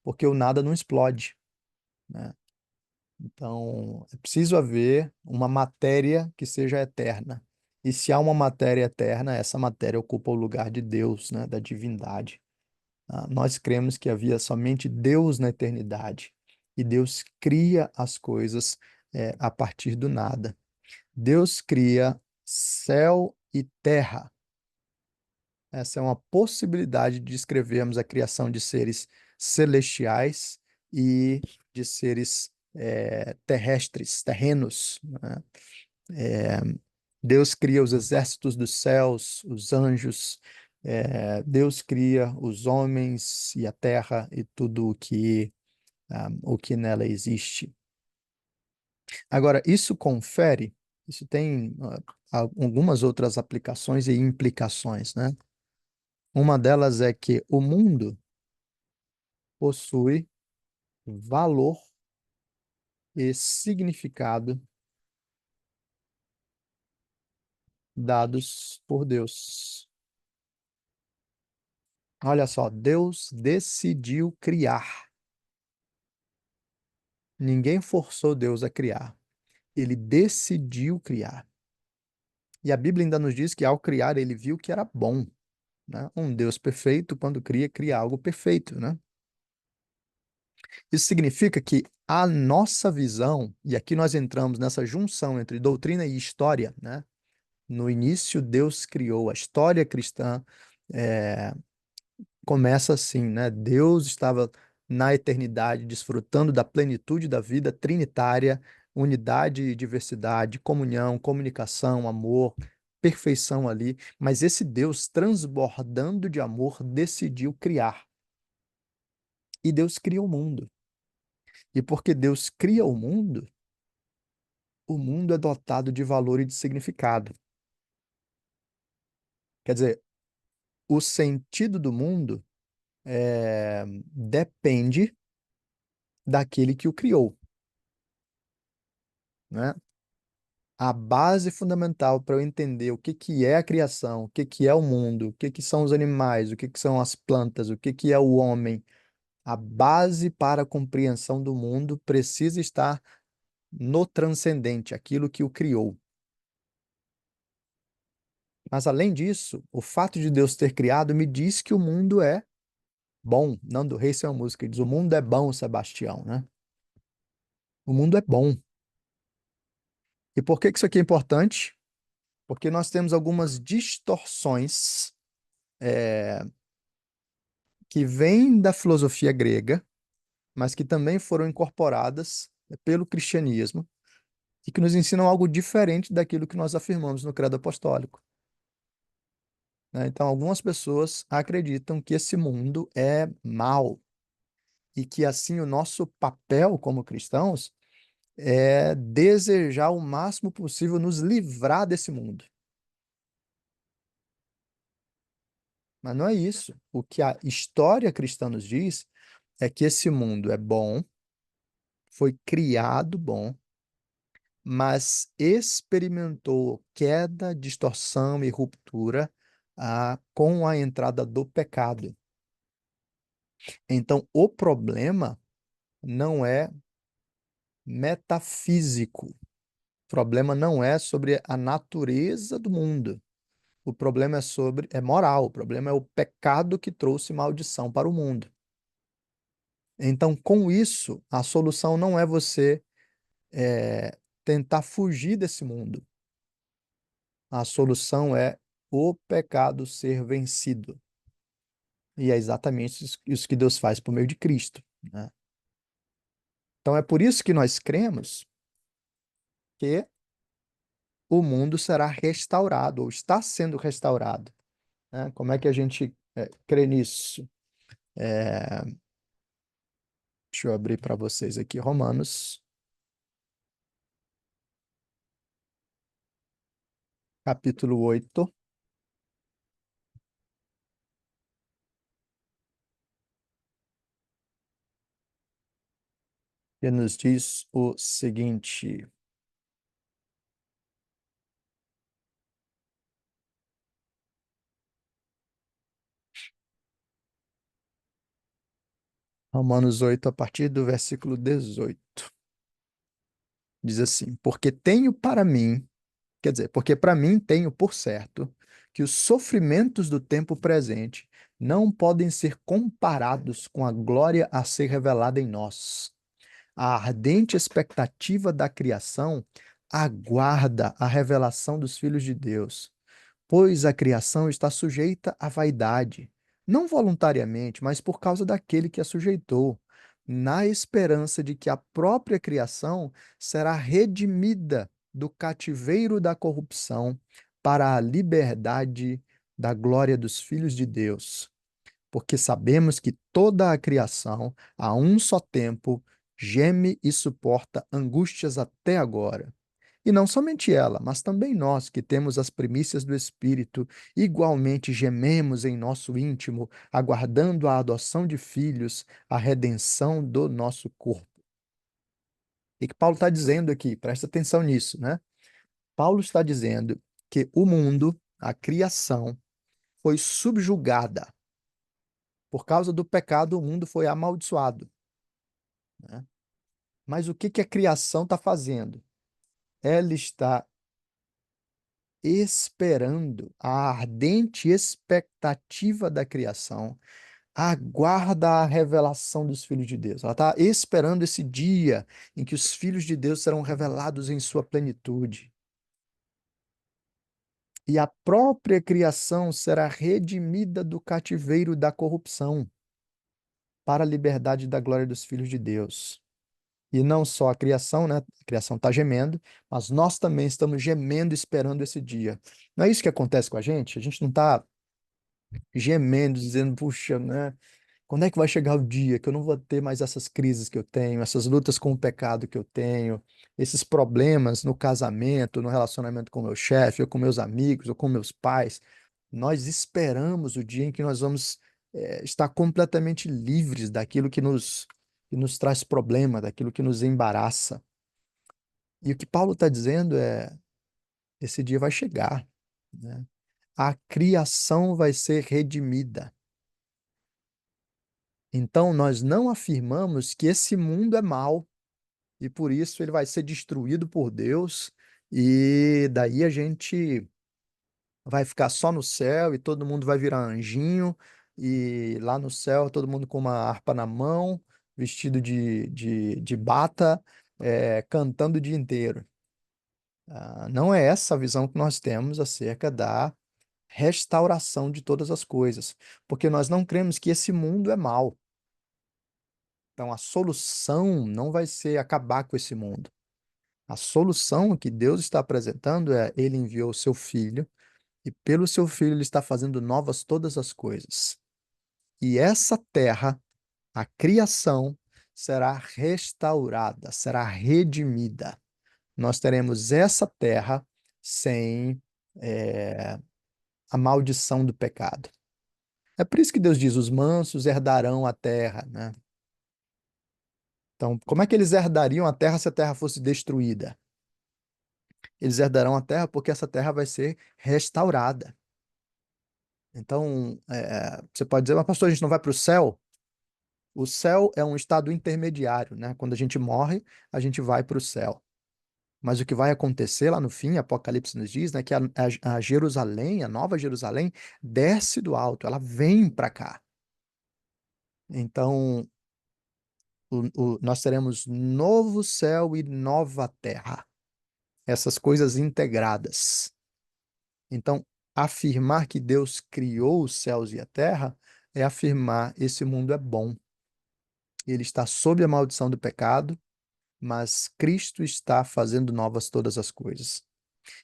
porque o nada não explode, né? Então, é preciso haver uma matéria que seja eterna. E se há uma matéria eterna, essa matéria ocupa o lugar de Deus, né, da divindade. Nós cremos que havia somente Deus na eternidade. E Deus cria as coisas a partir do nada. Deus cria céu e terra. Essa é uma possibilidade de descrevermos a criação de seres celestiais e de seres terrestres, terrenos, né? Deus cria os exércitos dos céus, os anjos, Deus cria os homens e a terra e tudo o que nela existe. Agora, isso tem algumas outras aplicações e implicações, né? Uma delas é que o mundo possui valor e significado dados por Deus. Olha só, Deus decidiu criar. Ninguém forçou Deus a criar. Ele decidiu criar. E a Bíblia ainda nos diz que ao criar ele viu que era bom, né? Um Deus perfeito, quando cria, cria algo perfeito, né? Isso significa que a nossa visão, e aqui nós entramos nessa junção entre doutrina e história, né? No início, Deus criou a história cristã, é, começa assim, né? Deus estava na eternidade, desfrutando da plenitude da vida trinitária, unidade e diversidade, comunhão, comunicação, amor, perfeição ali. Mas esse Deus, transbordando de amor, decidiu criar. E Deus cria o mundo. E porque Deus cria o mundo é dotado de valor e de significado. Quer dizer, o sentido do mundo depende daquele que o criou, né? A base fundamental para eu entender o que que é a criação, o que que é o mundo, o que que são os animais, o que que são as plantas, o que que é o homem, a base para a compreensão do mundo precisa estar no transcendente, aquilo que o criou. Mas além disso, o fato de Deus ter criado me diz que o mundo é bom. Nando Reis tem uma música que diz: O mundo é bom, Sebastião, né? O mundo é bom. E por que que isso aqui é importante? Porque nós temos algumas distorções que vêm da filosofia grega, mas que também foram incorporadas pelo cristianismo e que nos ensinam algo diferente daquilo que nós afirmamos no Credo Apostólico, né? Então, algumas pessoas acreditam que esse mundo é mau e que, assim, o nosso papel como cristãos é desejar o máximo possível nos livrar desse mundo. Mas não é isso. O que a história cristã nos diz é que esse mundo é bom, foi criado bom, mas experimentou queda, distorção e ruptura com a entrada do pecado. Então, o problema não é metafísico. O problema não é sobre a natureza do mundo. O problema é moral. O problema é o pecado que trouxe maldição para o mundo. Então, com isso, a solução não é você tentar fugir desse mundo. A solução é o pecado ser vencido. E é exatamente isso que Deus faz por meio de Cristo, né? Então é por isso que nós cremos que o mundo será restaurado, ou está sendo restaurado, né? Como é que a gente crê nisso? É, deixa eu abrir para vocês aqui Romanos, capítulo 8, que nos diz o seguinte. Romanos 8, a partir do versículo 18. Diz assim: Porque tenho para mim, quer dizer, porque para mim tenho por certo que os sofrimentos do tempo presente não podem ser comparados com a glória a ser revelada em nós. A ardente expectativa da criação aguarda a revelação dos filhos de Deus, pois a criação está sujeita à vaidade, não voluntariamente, mas por causa daquele que a sujeitou, na esperança de que a própria criação será redimida do cativeiro da corrupção para a liberdade da glória dos filhos de Deus, porque sabemos que toda a criação, a um só tempo, geme e suporta angústias até agora. E não somente ela, mas também nós que temos as primícias do Espírito, igualmente gememos em nosso íntimo, aguardando a adoção de filhos, a redenção do nosso corpo. E que Paulo está dizendo aqui, presta atenção nisso, né? Paulo está dizendo que o mundo, a criação, foi subjugada. Por causa do pecado, o mundo foi amaldiçoado, né? Mas o que que a criação está fazendo? Ela está esperando, a ardente expectativa da criação, aguarda a revelação dos filhos de Deus. Ela está esperando esse dia em que os filhos de Deus serão revelados em sua plenitude. E a própria criação será redimida do cativeiro da corrupção para a liberdade da glória dos filhos de Deus. E não só a criação, né? A criação está gemendo, mas nós também estamos gemendo esperando esse dia. Não é isso que acontece com a gente? A gente não está gemendo, dizendo, puxa, né? Quando é que vai chegar o dia que eu não vou ter mais essas crises que eu tenho, essas lutas com o pecado que eu tenho, esses problemas no casamento, no relacionamento com o meu chefe, ou com meus amigos, ou com meus pais? Nós esperamos o dia em que nós vamos estar completamente livres daquilo que nos traz problema, daquilo que nos embaraça. E o que Paulo está dizendo é: esse dia vai chegar, né? A criação vai ser redimida. Então, nós não afirmamos que esse mundo é mau e por isso ele vai ser destruído por Deus e daí a gente vai ficar só no céu e todo mundo vai virar anjinho e lá no céu todo mundo com uma harpa na mão, vestido de bata, cantando o dia inteiro. Não é essa a visão que nós temos acerca da restauração de todas as coisas, porque nós não cremos que esse mundo é mau. Então, a solução não vai ser acabar com esse mundo. A solução que Deus está apresentando é: Ele enviou o seu Filho, e pelo seu Filho Ele está fazendo novas todas as coisas. E essa terra, a criação, será restaurada, será redimida. Nós teremos essa terra sem eh, a maldição do pecado. É por isso que Deus diz: os mansos herdarão a terra, né? Então, como é que eles herdariam a terra se a terra fosse destruída? Eles herdarão a terra porque essa terra vai ser restaurada. Então, você pode dizer, mas pastor, a gente não vai para o céu? O céu é um estado intermediário, né? Quando a gente morre, a gente vai para o céu. Mas o que vai acontecer lá no fim, Apocalipse nos diz, né, que a Jerusalém, a nova Jerusalém, desce do alto, ela vem para cá. Então, nós teremos novo céu e nova terra, essas coisas integradas. Então, afirmar que Deus criou os céus e a terra é afirmar esse mundo é bom. Ele está sob a maldição do pecado, mas Cristo está fazendo novas todas as coisas.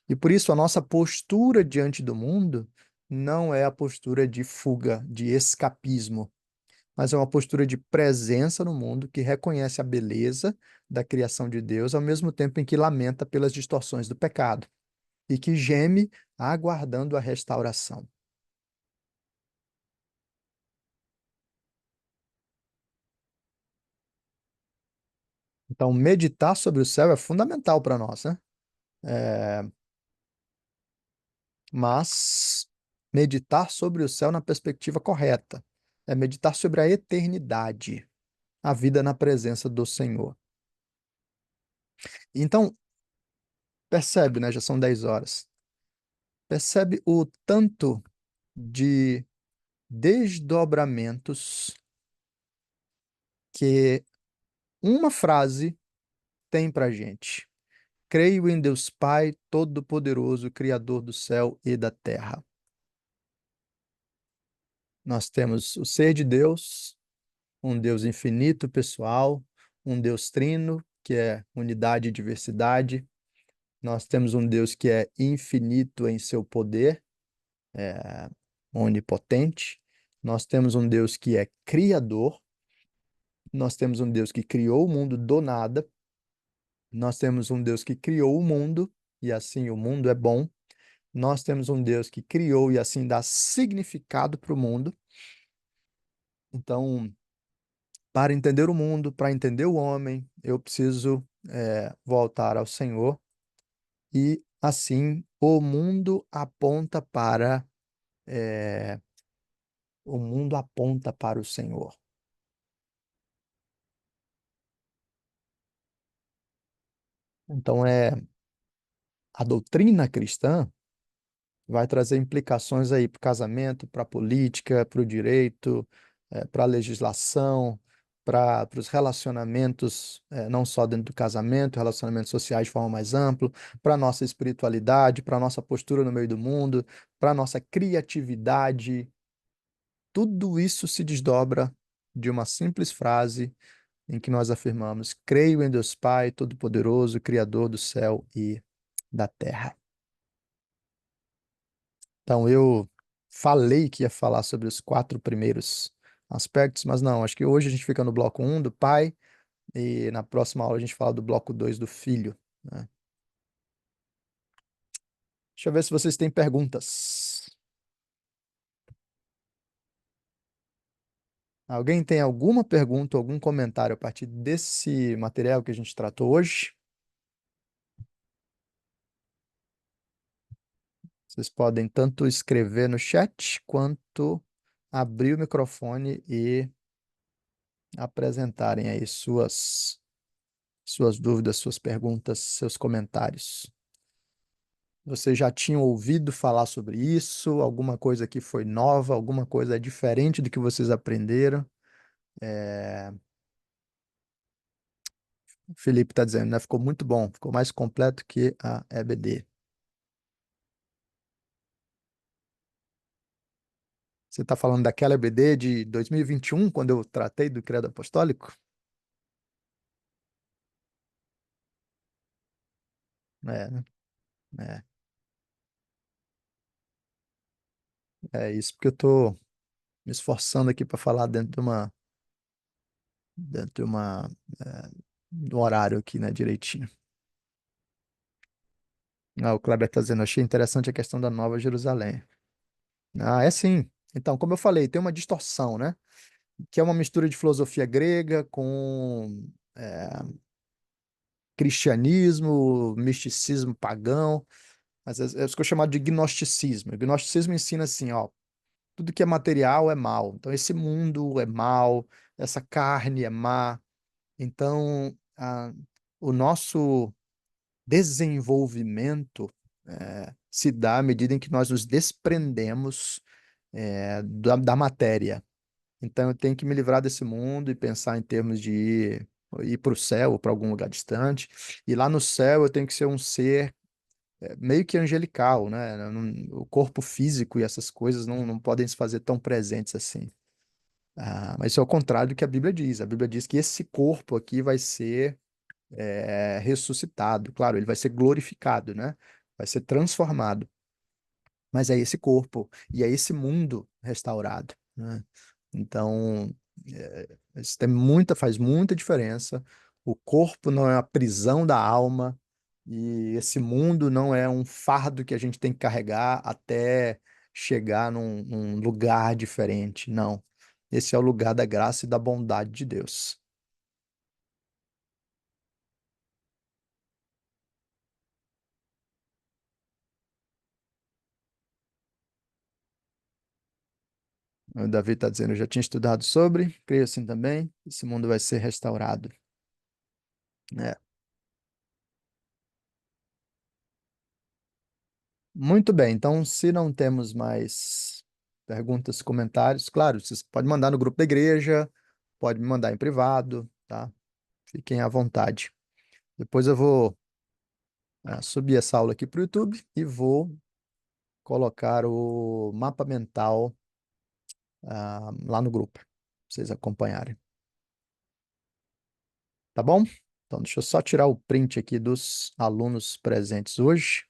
E por isso a nossa postura diante do mundo não é a postura de fuga, de escapismo, mas é uma postura de presença no mundo que reconhece a beleza da criação de Deus, ao mesmo tempo em que lamenta pelas distorções do pecado e que geme aguardando a restauração. Então, meditar sobre o céu é fundamental para nós, né? É, mas meditar sobre o céu na perspectiva correta é meditar sobre a eternidade, a vida na presença do Senhor. Então, percebe, né? Já são 10 horas. Percebe o tanto de desdobramentos que uma frase tem para gente. Creio em Deus Pai, Todo-Poderoso, Criador do céu e da terra. Nós temos o ser de Deus, um Deus infinito, pessoal, um Deus trino, que é unidade e diversidade. Nós temos um Deus que é infinito em seu poder, onipotente, nós temos um Deus que é criador, nós temos um Deus que criou o mundo do nada, nós temos um Deus que criou o mundo, e assim o mundo é bom, nós temos um Deus que criou e assim dá significado para o mundo. Então, para entender o mundo, para entender o homem, eu preciso voltar ao Senhor, e assim é, o mundo aponta para o Senhor. Então, a doutrina cristã vai trazer implicações aí para o casamento, para a política, para o direito, para a legislação, para os relacionamentos, não só dentro do casamento, relacionamentos sociais de forma mais ampla, para a nossa espiritualidade, para a nossa postura no meio do mundo, para a nossa criatividade. Tudo isso se desdobra de uma simples frase em que nós afirmamos: creio em Deus Pai, Todo-Poderoso, Criador do céu e da terra. Então, eu falei que ia falar sobre os quatro primeiros aspectos, mas não, acho que hoje a gente fica no bloco um do Pai, e na próxima aula a gente fala do bloco 2 do Filho, né? Deixa eu ver se vocês têm perguntas. Alguém tem alguma pergunta, algum comentário a partir desse material que a gente tratou hoje? Vocês podem tanto escrever no chat quanto abrir o microfone e apresentarem aí suas dúvidas, suas perguntas, seus comentários. Vocês já tinham ouvido falar sobre isso? Alguma coisa que foi nova? Alguma coisa diferente do que vocês aprenderam? É, o Felipe está dizendo, né? Ficou muito bom, ficou mais completo que a EBD. Você está falando daquela EBD de 2021, quando eu tratei do Credo Apostólico? Né? É, é isso, porque eu estou me esforçando aqui para falar de um horário aqui, né, direitinho. Ah, o Kleber está dizendo, achei interessante a questão da Nova Jerusalém. Ah, é sim. Então, como eu falei, tem uma distorção, né? Que é uma mistura de filosofia grega com cristianismo, misticismo pagão, mas é isso que eu chamo de gnosticismo. O gnosticismo ensina assim, ó, tudo que é material é mal. Então, esse mundo é mal, essa carne é má. Então, o nosso desenvolvimento se dá à medida em que nós nos desprendemos da matéria. Então, eu tenho que me livrar desse mundo e pensar em termos de ir para o céu ou para algum lugar distante. E lá no céu eu tenho que ser um ser meio que angelical, né? O corpo físico e essas coisas não podem se fazer tão presentes assim. Mas isso é o contrário do que a Bíblia diz. A Bíblia diz que esse corpo aqui vai ser ressuscitado. Claro, ele vai ser glorificado, né? Vai ser transformado. Mas é esse corpo e é esse mundo restaurado, né? Então, isso faz muita diferença. O corpo não é a prisão da alma e esse mundo não é um fardo que a gente tem que carregar até chegar num lugar diferente. Não. Esse é o lugar da graça e da bondade de Deus. O Davi está dizendo, eu já tinha estudado sobre, creio assim também, esse mundo vai ser restaurado. É. Muito bem, então, se não temos mais perguntas, comentários, claro, vocês podem mandar no grupo da igreja, pode me mandar em privado, tá? Fiquem à vontade. Depois eu vou subir essa aula aqui para o YouTube e vou colocar o mapa mental lá no grupo, pra vocês acompanharem, tá bom? Então, deixa eu só tirar o print aqui dos alunos presentes hoje.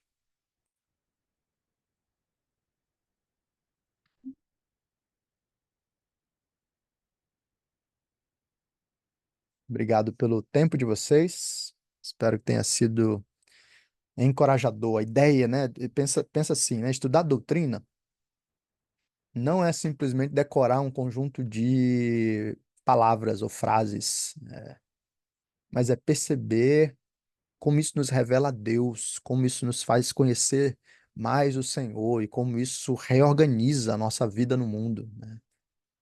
Obrigado pelo tempo de vocês. Espero que tenha sido encorajador. A ideia, né? Pensa assim, né? Estudar doutrina não é simplesmente decorar um conjunto de palavras ou frases, né? Mas é perceber como isso nos revela a Deus, como isso nos faz conhecer mais o Senhor e como isso reorganiza a nossa vida no mundo, né?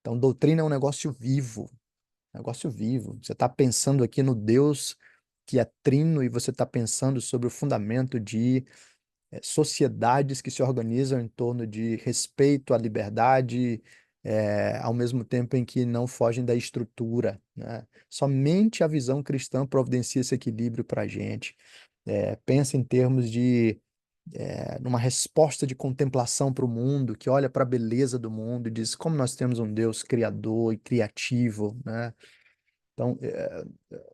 Então, doutrina é um negócio vivo, negócio vivo. Você está pensando aqui no Deus que é trino e você está pensando sobre o fundamento de sociedades que se organizam em torno de respeito à liberdade, ao mesmo tempo em que não fogem da estrutura, né? Somente a visão cristã providencia esse equilíbrio para a gente. Pensa em termos de numa resposta de contemplação para o mundo, que olha para a beleza do mundo e diz como nós temos um Deus criador e criativo, né? Então,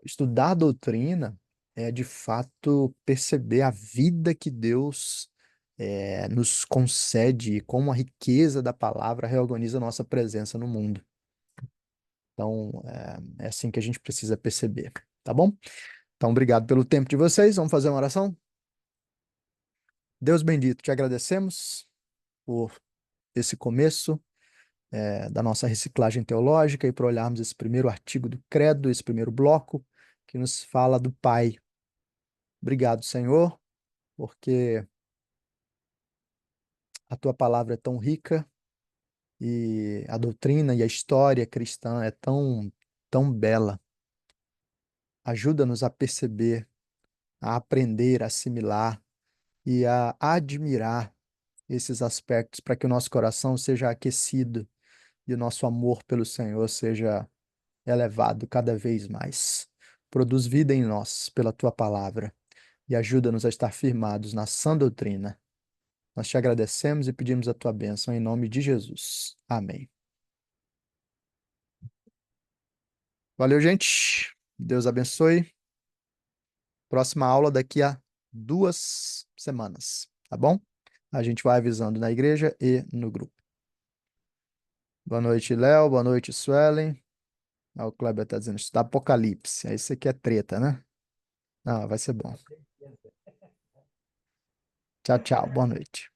estudar a doutrina é, de fato, perceber a vida que Deus nos concede e como a riqueza da palavra reorganiza a nossa presença no mundo. Então, é assim que a gente precisa perceber, tá bom? Então, obrigado pelo tempo de vocês. Vamos fazer uma oração? Deus bendito, te agradecemos por esse começo, da nossa reciclagem teológica e por olharmos esse primeiro artigo do Credo, esse primeiro bloco, que nos fala do Pai. Obrigado, Senhor, porque a tua palavra é tão rica e a doutrina e a história cristã é tão bela. Ajuda-nos a perceber, a aprender, a assimilar e a admirar esses aspectos para que o nosso coração seja aquecido e o nosso amor pelo Senhor seja elevado cada vez mais. Produz vida em nós pela tua palavra e ajuda-nos a estar firmados na sã doutrina. Nós te agradecemos e pedimos a tua bênção em nome de Jesus. Amém. Valeu, gente. Deus abençoe. Próxima aula daqui a 2 semanas, tá bom? A gente vai avisando na igreja e no grupo. Boa noite, Léo. Boa noite, Suelen. O Kleber tá dizendo, estudar Apocalipse. Aí você quer treta, né? Não, vai ser bom. Tchau, tchau. Boa noite.